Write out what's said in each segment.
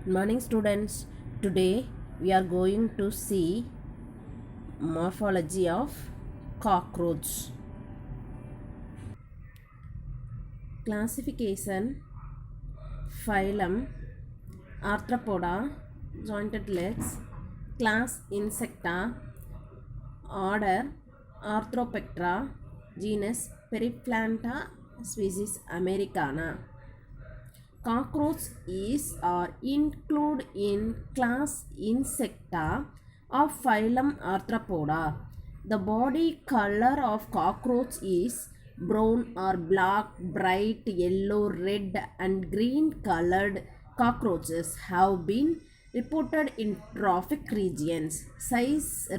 Good morning, students. Today we are going to see morphology of cockroach. Classification: phylum Arthropoda, jointed legs. Class Insecta. Order Arthroptera. Genus Periplanta. Species Americana. Cockroach is or included in class Insecta of phylum Arthropoda. The body color of cockroach is brown or black, bright yellow, red and green colored cockroaches have been reported in trophic regions. Size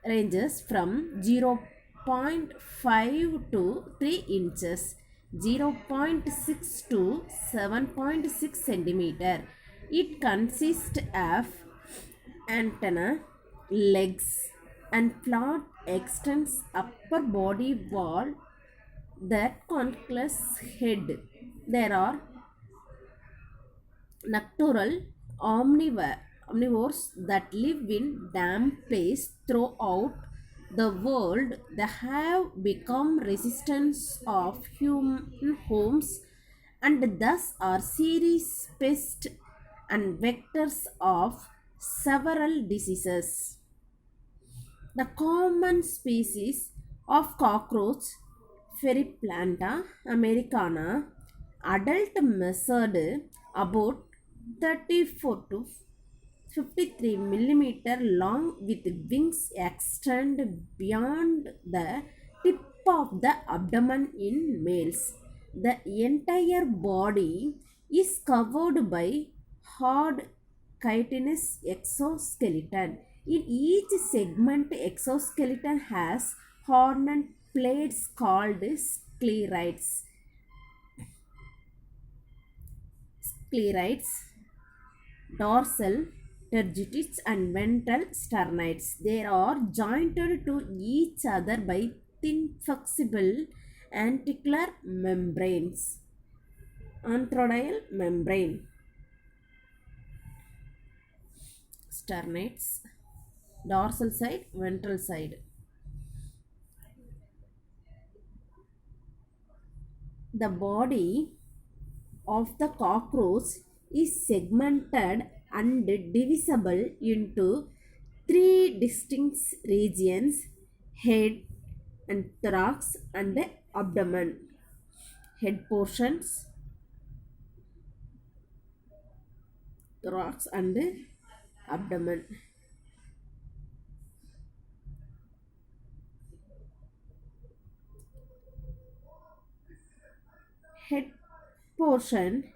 ranges from 0.5 to 3 inches, 0.6 to 7.6 centimeter. It consists of antenna, legs, and flat extends upper body wall that concludes head. There are nocturnal omnivores that live in damp place throughout the world. They have become resistant of human homes and thus are serious pests and vectors of several diseases. The common species of cockroach, Periplanta americana, adult measured about 34 to 53 millimeter long with wings extend beyond the tip of the abdomen in males. The entire body is covered by hard chitinous exoskeleton. In each segment, exoskeleton has horned plates called sclerites, dorsal tergites and ventral sternites. They are jointed to each other by thin flexible anticular membranes. Anthroidal membrane. Sternites, dorsal side, ventral side. The body of the cockroach is segmented and divisible into three distinct regions: head and thorax and abdomen. Head portions, thorax and abdomen. Head portion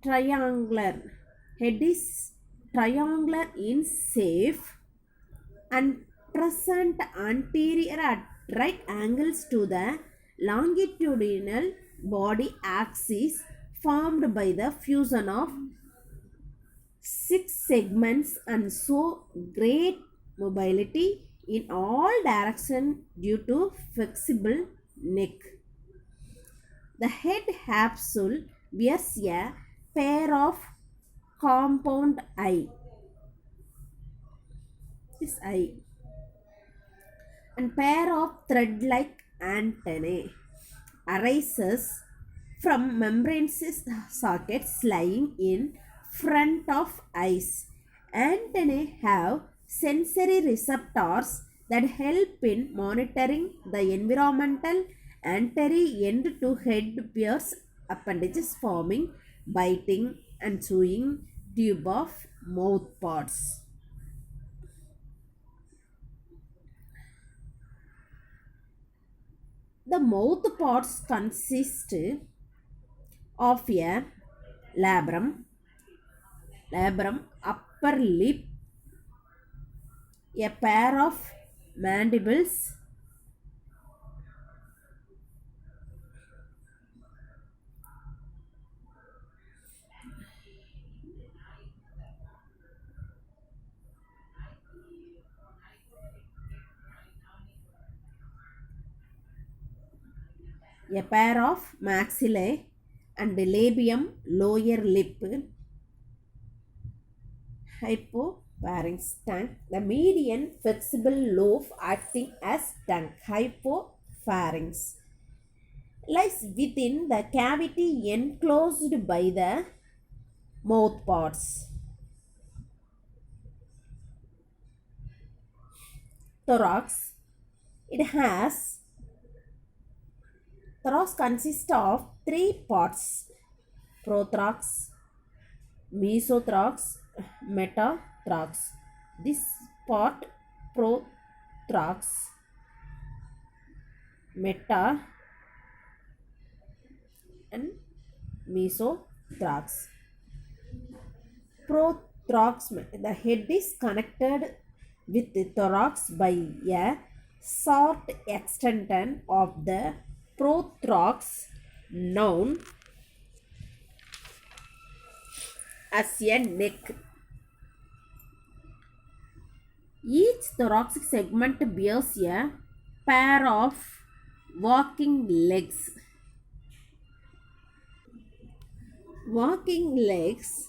triangular. Head is triangular in shape and present anterior at right angles to the longitudinal body axis formed by the fusion of six segments and so great mobility in all directions due to flexible neck. The head capsule wears a pair of compound eye. This eye and pair of thread-like antennae arises from membranous sockets lying in front of eyes. Antennae have sensory receptors that help in monitoring the environmental. Anterior end to head bears appendages forming biting and chewing tube of mouth parts. The mouth parts consist of a labrum, upper lip, a pair of mandibles, a pair of maxillae and labium lower lip, Hypopharynx tongue. The median flexible lobe acting as tongue. Hypopharynx lies within the cavity enclosed by the mouth parts. Thorax. It has thorax consists of three parts: prothorax, mesothorax, metathorax. This part, prothorax, meta and mesothorax. Prothorax, the head is connected with the thorax by a short extension of the prothorax known as a neck. Each thoracic segment bears a pair of walking legs. Walking legs,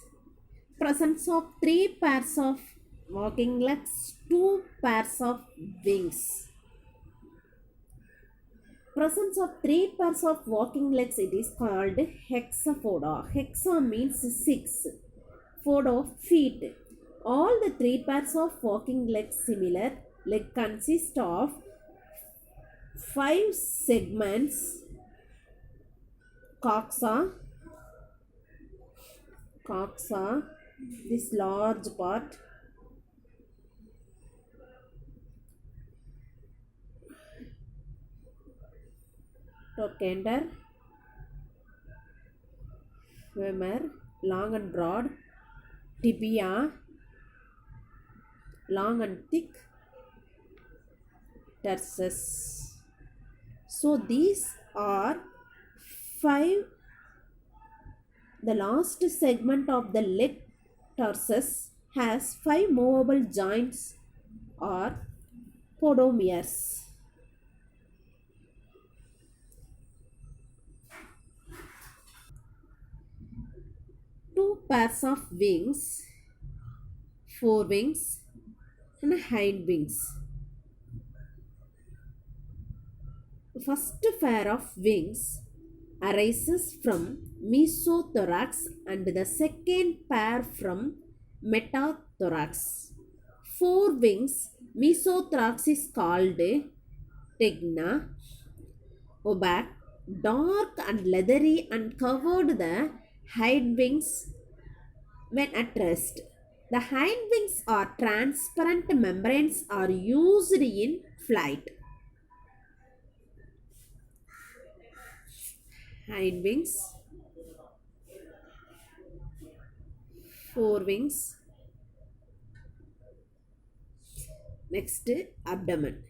presence of three pairs of walking legs, two pairs of wings. Presence of three pairs of walking legs, it is called hexaphoda. Hexa means six, phodo feet. All the three pairs of walking legs similar leg consist of five segments: coxa, this large part, trochanter, femur, long and broad, tibia, long and thick, tarsus. So these are five. The last segment of the leg, tarsus, has five movable joints or podomeres. Two pairs of wings, forewings and hind wings. The first pair of wings arises from mesothorax and the second pair from metathorax. Forewings, mesothorax is called tegna, opaque, dark and leathery and covered the hind wings when at rest. The hind wings are transparent membranes are used in flight. Hind wings, forewings. Next, abdomen.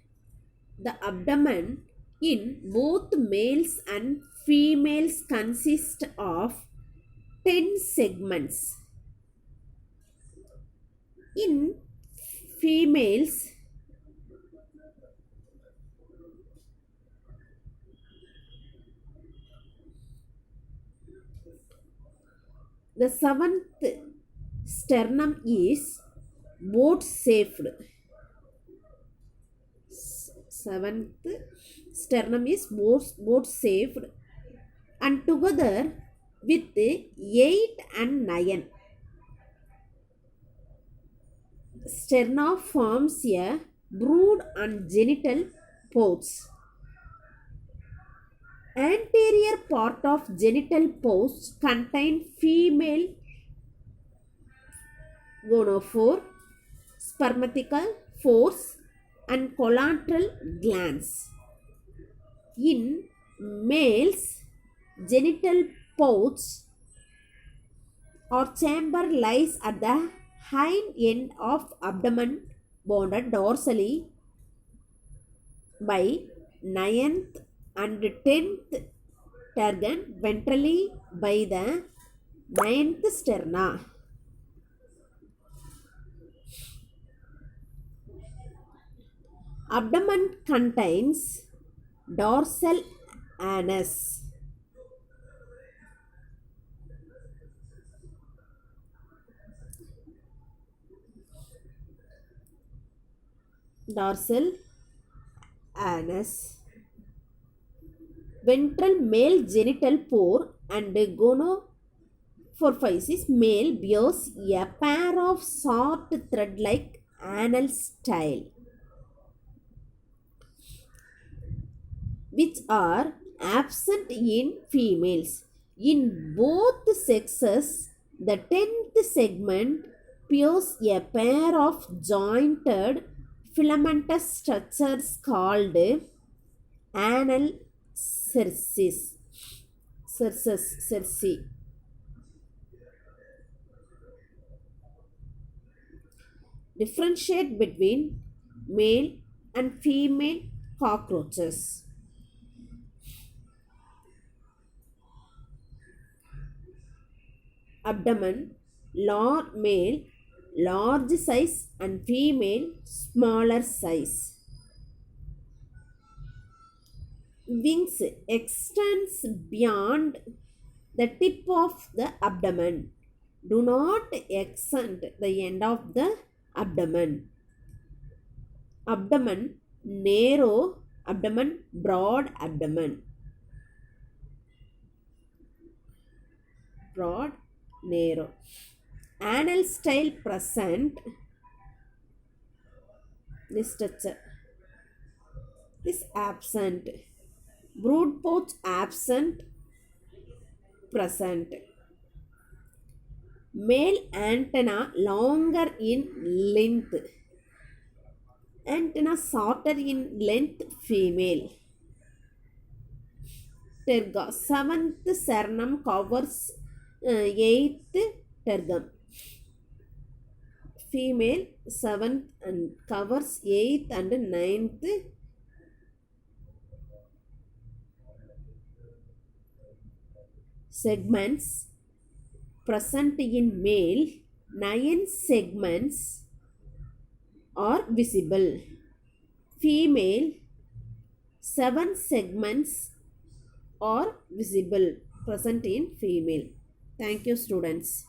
The abdomen in both males and females consists of 10 segments. In females, the seventh sternum is boat-shaped. Seventh sternum is boat-shaped and together with 8 and 9 sterna forms a brood and genital pouch. Anterior part of genital pouch contain female gonophore, spermatical force and collateral glands. In males, genital pouch or chamber lies at the hind end of abdomen, bounded dorsally by 9th and 10th tergon, ventrally by the 9th sterna. Abdomen contains dorsal anus. dorsal anus. Ventral male genital pore and gonophysis male bears a pair of short thread-like anal style, which are absent in females. In both sexes, the 10th segment bears a pair of jointed filamentous structures called anal cerces. Cerci. Differentiate between male and female cockroaches. Abdomen, male large size and female smaller size. Wings extends beyond the tip of the abdomen. Do not extend the end of the abdomen. Abdomen narrow, abdomen broad, abdomen broad, narrow. Anal style present. This structure is absent. Brood pouch absent, present. Male antenna longer in length. Antenna shorter in length, female. Terga. 7th sternum covers 8th tergum. Female 7th and covers 8th and 9th. Segments present in male. 9 segments are visible. Female 7 segments are visible, present in female. Thank you, students.